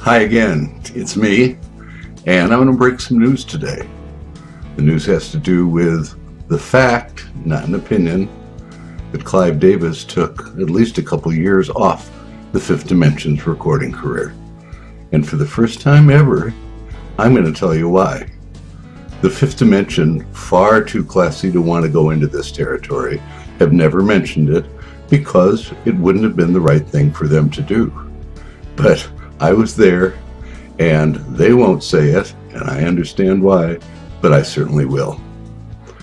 Hi again, it's me, and I'm going to break some news today. The news has to do with the fact, not an opinion, that Clive Davis took at least a couple years off the Fifth Dimension's recording career. And for the first time ever, I'm going to tell you why. The Fifth Dimension, far too classy to want to go into this territory, have never mentioned it because it wouldn't have been the right thing for them to do. But I was there, and they won't say it, and I understand why, but I certainly will.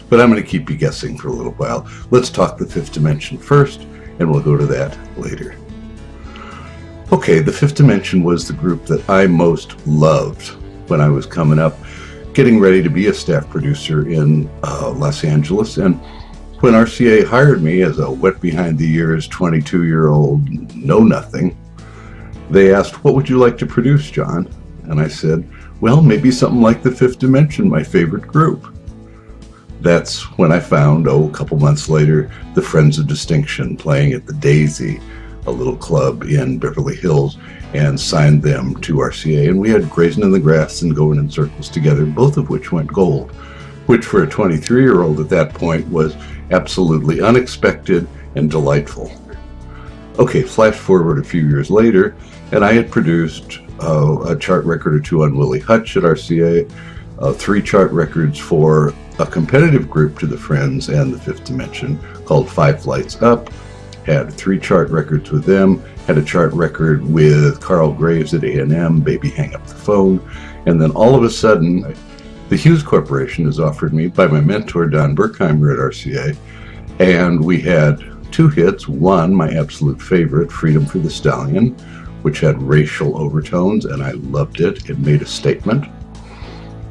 But I'm going to keep you guessing for a little while. Let's talk the Fifth Dimension first, and we'll go to that later. Okay, the Fifth Dimension was the group that I most loved when I was coming up, getting ready to be a staff producer in Los Angeles. And when RCA hired me as a wet behind the ears 22-year-old know-nothing, they asked, "What would you like to produce, John?" And I said, "Well, maybe something like the Fifth Dimension, my favorite group." That's when I found, a couple months later, the Friends of Distinction playing at the Daisy, a little club in Beverly Hills, and signed them to RCA. And we had Grazing in the Grass and Going in Circles together, both of which went gold, which for a 23-year-old at that point was absolutely unexpected and delightful. Okay, flash forward a few years later, and I had produced a chart record or two on Willie Hutch at RCA, 3 chart records for a competitive group to the Friends and the Fifth Dimension called 5 Flights Up, had 3 chart records with them, had a chart record with Carl Graves at A&M, Baby Hang Up the Phone, and then all of a sudden, the Hughes Corporation has offered me by my mentor Don Berkheimer at RCA, and we had 2 hits. One, my absolute favorite, Freedom for the Stallion, which had racial overtones, and I loved it. It made a statement.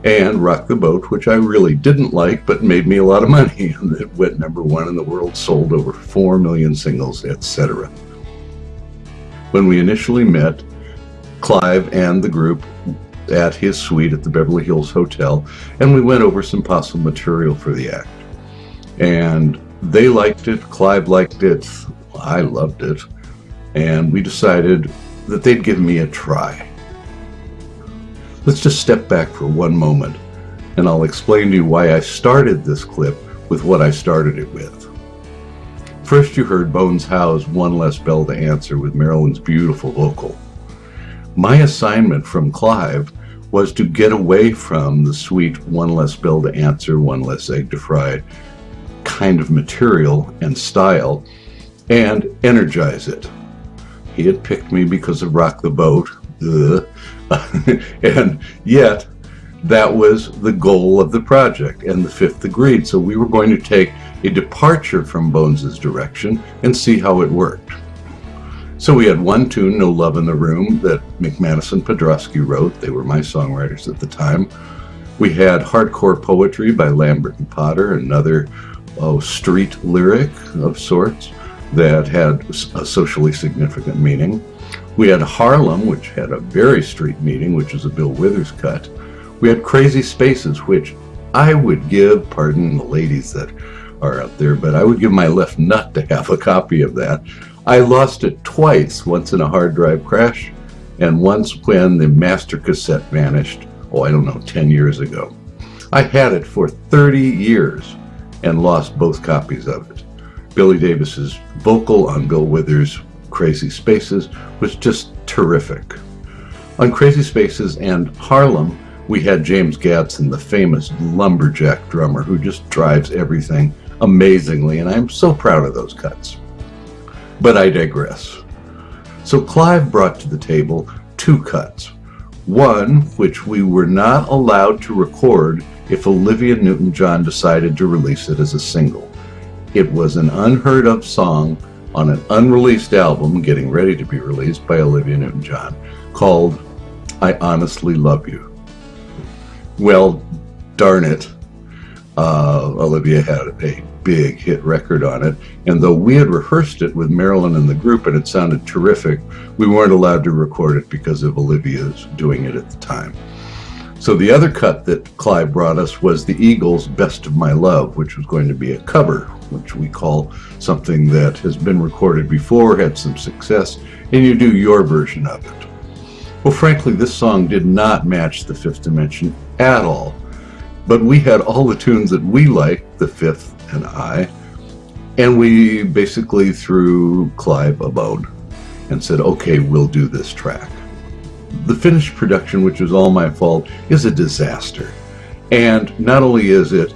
And Rock the Boat, which I really didn't like, but made me a lot of money. And it went #1 in the world, sold over 4 million singles, etc. When we initially met, Clive and the group at his suite at the Beverly Hills Hotel, and we went over some possible material for the act. And they liked it, Clive liked it, I loved it, and we decided that they'd give me a try. Let's just step back for one moment, and I'll explain to you why I started this clip with what I started it with. First, you heard Bones Howe's One Less Bell to Answer with Marilyn's beautiful vocal. My assignment from Clive was to get away from the sweet One Less Bell to Answer, One Less Egg to Fry kind of material and style and energize it. He had picked me because of Rock the Boat, and yet that was the goal of the project, and the Fifth agreed. So we were going to take a departure from Bones's direction and see how it worked. So we had one tune, No Love in the Room, that McManus and Podrosky wrote. They were my songwriters at the time. We had Hardcore Poetry by Lambert and Potter, another street lyric of sorts that had a socially significant meaning. We had Harlem, which had a very street meaning, which is a Bill Withers cut. We had Crazy Spaces, which I would give, pardon the ladies that are out there, but I would give my left nut to have a copy of that. I lost it twice, once in a hard drive crash, and once when the master cassette vanished, 10 years ago. I had it for 30 years and lost both copies of it. Billy Davis's vocal on Bill Withers' Crazy Spaces was just terrific. On Crazy Spaces and Harlem, we had James Gadsden, the famous lumberjack drummer who just drives everything amazingly, and I'm so proud of those cuts. But I digress. So Clive brought to the table 2 cuts. One, which we were not allowed to record if Olivia Newton-John decided to release it as a single. It was an unheard of song on an unreleased album getting ready to be released by Olivia Newton-John called I Honestly Love You. Well, darn it, Olivia had a big hit record on it, and though we had rehearsed it with Marilyn and the group and it sounded terrific, we weren't allowed to record it because of Olivia's doing it at the time. So the other cut that Clive brought us was the Eagles' Best of My Love, which was going to be a cover, which we call something that has been recorded before, had some success, and you do your version of it. Well, frankly, this song did not match the Fifth Dimension at all. But we had all the tunes that we liked, the Fifth and I, and we basically threw Clive a bone and said, okay, we'll do this track. The finished production, which was all my fault, is a disaster. And not only is it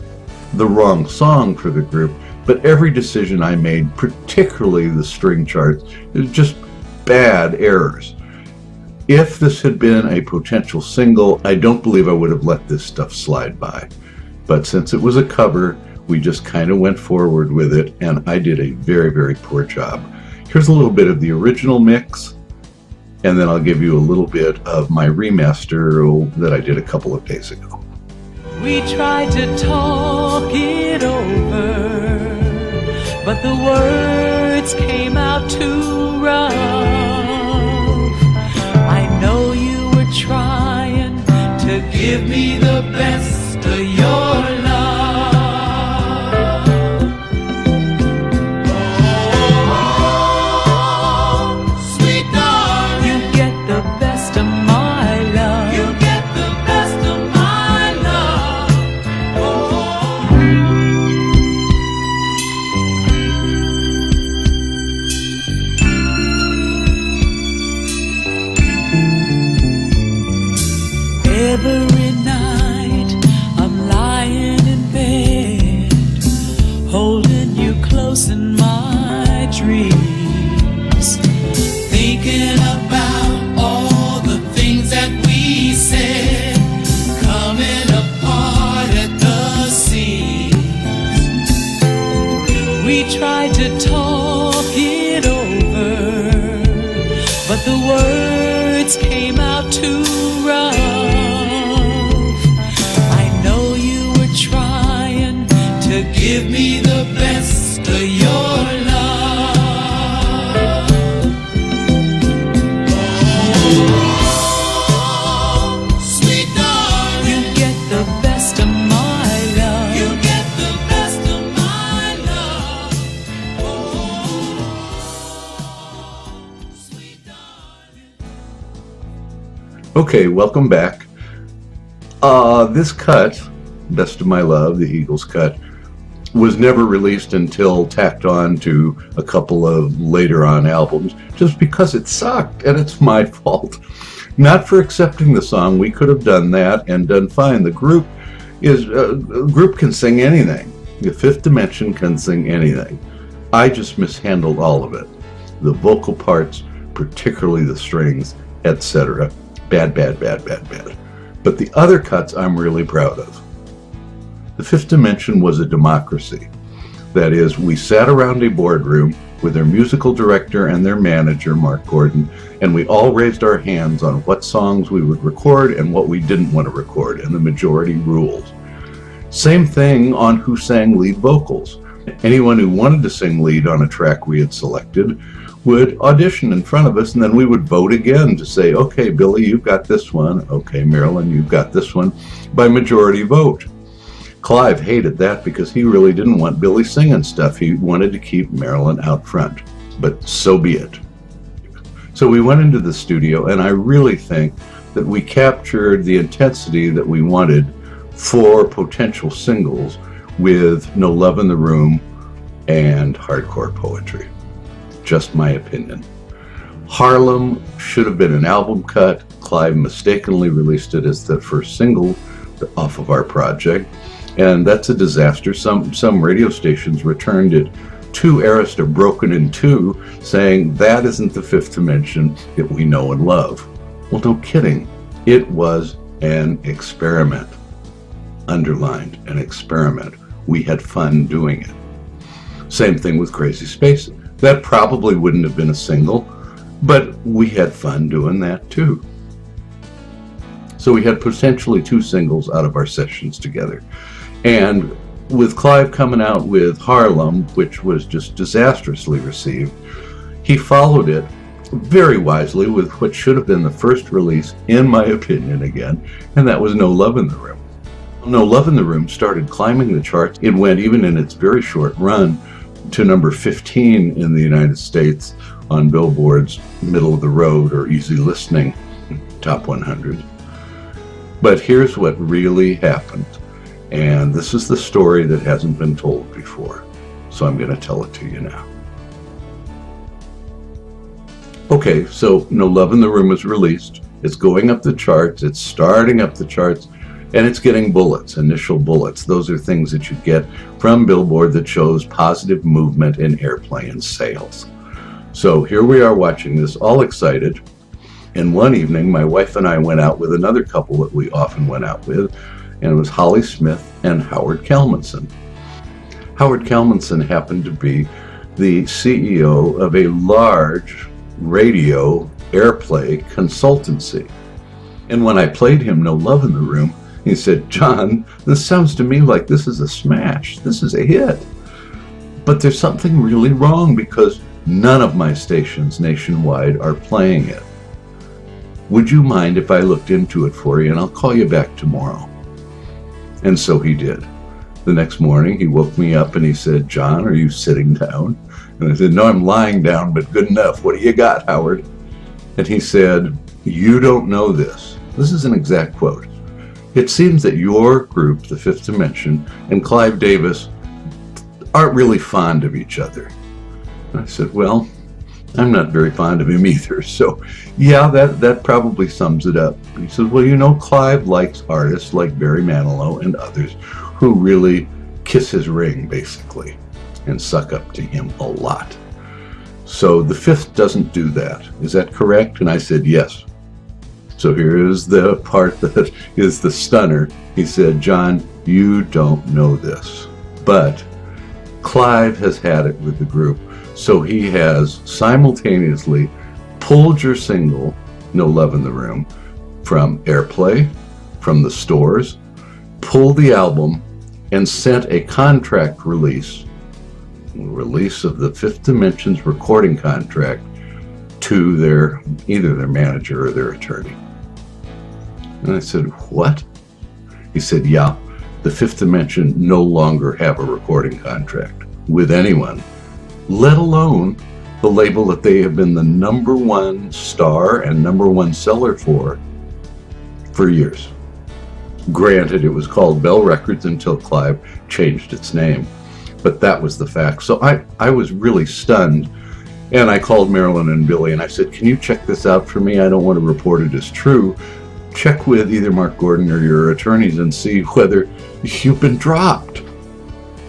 the wrong song for the group, but every decision I made, particularly the string charts, is just bad errors. If this had been a potential single, I don't believe I would have let this stuff slide by. But since it was a cover, we just kind of went forward with it, and I did a very, very poor job. Here's a little bit of the original mix, and then I'll give you a little bit of my remaster that I did a couple of days ago. We tried to talk it over, but the words came out too rough. I know you were trying to give me the best of your love. Oh, sweet darling, you get the best of my love. You get the best of my love. Every night I'm lying in bed, holding you close in my dreams, thinking about all the things that we said, coming apart at the seams. We tried to talk it over, but the words came out too rough. Give me the best of your love. Oh, sweet darling, you get the best of my love. You get the best of my love. Oh, sweet darling. Okay, welcome back. This cut, Best of My Love, the Eagles cut, was never released until tacked on to a couple of later on albums, just because it sucked, and it's my fault. Not for accepting the song. We could have done that and done fine. The group can sing anything. The Fifth Dimension can sing anything. I just mishandled all of it. The vocal parts, particularly the strings, etc. Bad, bad, bad, bad, bad. But the other cuts I'm really proud of. The Fifth Dimension was a democracy. That is, we sat around a boardroom with their musical director and their manager, Mark Gordon, and we all raised our hands on what songs we would record and what we didn't want to record, and the majority rules. Same thing on who sang lead vocals. Anyone who wanted to sing lead on a track we had selected would audition in front of us, and then we would vote again to say, okay, Billy, you've got this one. Okay, Marilyn, you've got this one, by majority vote. Clive hated that because he really didn't want Billy singing stuff. He wanted to keep Marilyn out front, but so be it. So we went into the studio, and I really think that we captured the intensity that we wanted for potential singles with No Love in the Room and Hardcore Poetry. Just my opinion. Harlem should have been an album cut. Clive mistakenly released it as the first single off of our project, and that's a disaster. Some radio stations returned it to Arista broken in two, saying that isn't the Fifth Dimension that we know and love. Well, no kidding. It was an experiment. Underlined, an experiment. We had fun doing it. Same thing with Crazy Space. That probably wouldn't have been a single, but we had fun doing that too. So we had potentially two singles out of our sessions together. And with Clive coming out with Harlem, which was just disastrously received, he followed it very wisely with what should have been the first release, in my opinion again, and that was No Love in the Room. No Love in the Room started climbing the charts. It went, even in its very short run, to number 15 in the United States on Billboard's middle of the road or easy listening top 100. But here's what really happened. And this is the story that hasn't been told before. So I'm going to tell it to you now. Okay, so No Love in the Room was released. It's going up the charts. It's starting up the charts. And it's getting bullets, initial bullets. Those are things that you get from Billboard that shows positive movement in airplay and sales. So here we are watching this, all excited. And one evening, my wife and I went out with another couple that we often went out with, and it was Holly Smith and Howard Kalmanson. Howard Kalmanson happened to be the CEO of a large radio airplay consultancy. And when I played him No Love in the Room, he said, "John, this sounds to me like this is a smash. This is a hit. But there's something really wrong because none of my stations nationwide are playing it. Would you mind if I looked into it for you and I'll call you back tomorrow?" And so he did. The next morning he woke me up and he said, "John, are you sitting down?" And I said, "No, I'm lying down, but good enough. What do you got, Howard?" And he said, "You don't know this." This is an exact quote. "It seems that your group, the Fifth Dimension, and Clive Davis aren't really fond of each other." And I said, "Well, I'm not very fond of him either, so yeah, that probably sums it up." He said, "Well, you know, Clive likes artists like Barry Manilow and others who really kiss his ring, basically, and suck up to him a lot. So the Fifth doesn't do that. Is that correct?" And I said, "Yes." So here is the part that is the stunner. He said, "John, you don't know this, but Clive has had it with the group. So he has simultaneously pulled your single, No Love in the Room, from airplay, from the stores, pulled the album, and sent a contract release of the Fifth Dimension's recording contract to either their manager or their attorney." And I said, "What?" He said, "Yeah, the Fifth Dimension no longer have a recording contract with anyone, let alone the label that they have been the #1 star and #1 seller for years." Granted, it was called Bell Records until Clive changed its name, but that was the fact. So I was really stunned, and I called Marilyn and Billy and I said, "Can you check this out for me? I don't want to report it as true. Check with either Mark Gordon or your attorneys and see whether you've been dropped.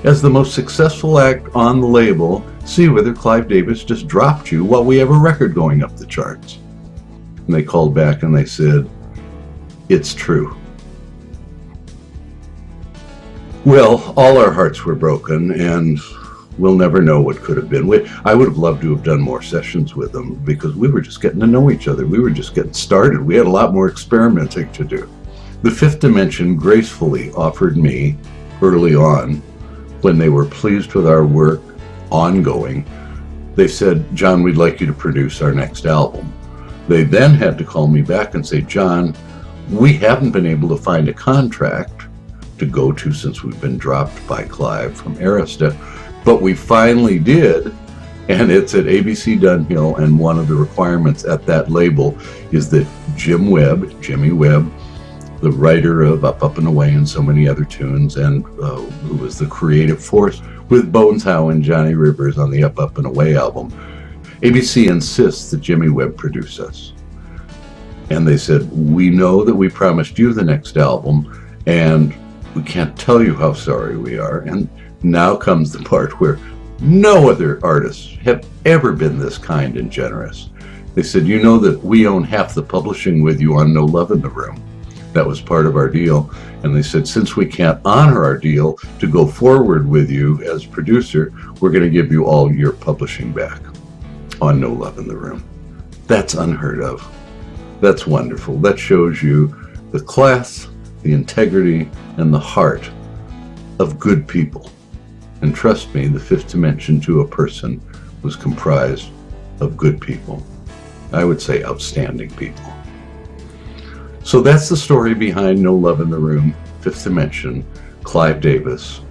As the most successful act on the label, see whether Clive Davis just dropped you while we have a record going up the charts." And they called back and they said, "It's true." Well, all our hearts were broken, and we'll never know what could have been. I would have loved to have done more sessions with them because we were just getting to know each other. We were just getting started. We had a lot more experimenting to do. The Fifth Dimension gracefully offered me early on, when they were pleased with our work ongoing, they said, "John, we'd like you to produce our next album." They then had to call me back and say, "John, we haven't been able to find a contract to go to since we've been dropped by Clive from Arista, but we finally did, and it's at ABC Dunhill, and one of the requirements at that label is that Jimmy Webb, the writer of Up, Up and Away and so many other tunes, and who was the creative force with Bones Howe and Johnny Rivers on the Up, Up and Away album, ABC insists that Jimmy Webb produce us." And they said, "We know that we promised you the next album, and we can't tell you how sorry we are." And now comes the part where no other artists have ever been this kind and generous. They said, "You know that we own half the publishing with you on No Love in the Room. That was part of our deal." And they said, "Since we can't honor our deal to go forward with you as producer, we're going to give you all your publishing back on No Love in the Room." That's unheard of. That's wonderful. That shows you the class, the integrity, and the heart of good people. And trust me, the Fifth Dimension to a person was comprised of good people. I would say outstanding people. So that's the story behind No Love in the Room, Fifth Dimension, Clive Davis,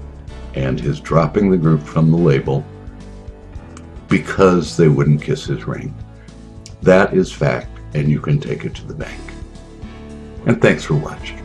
and his dropping the group from the label because they wouldn't kiss his ring. That is fact, and you can take it to the bank. and thanks for watching.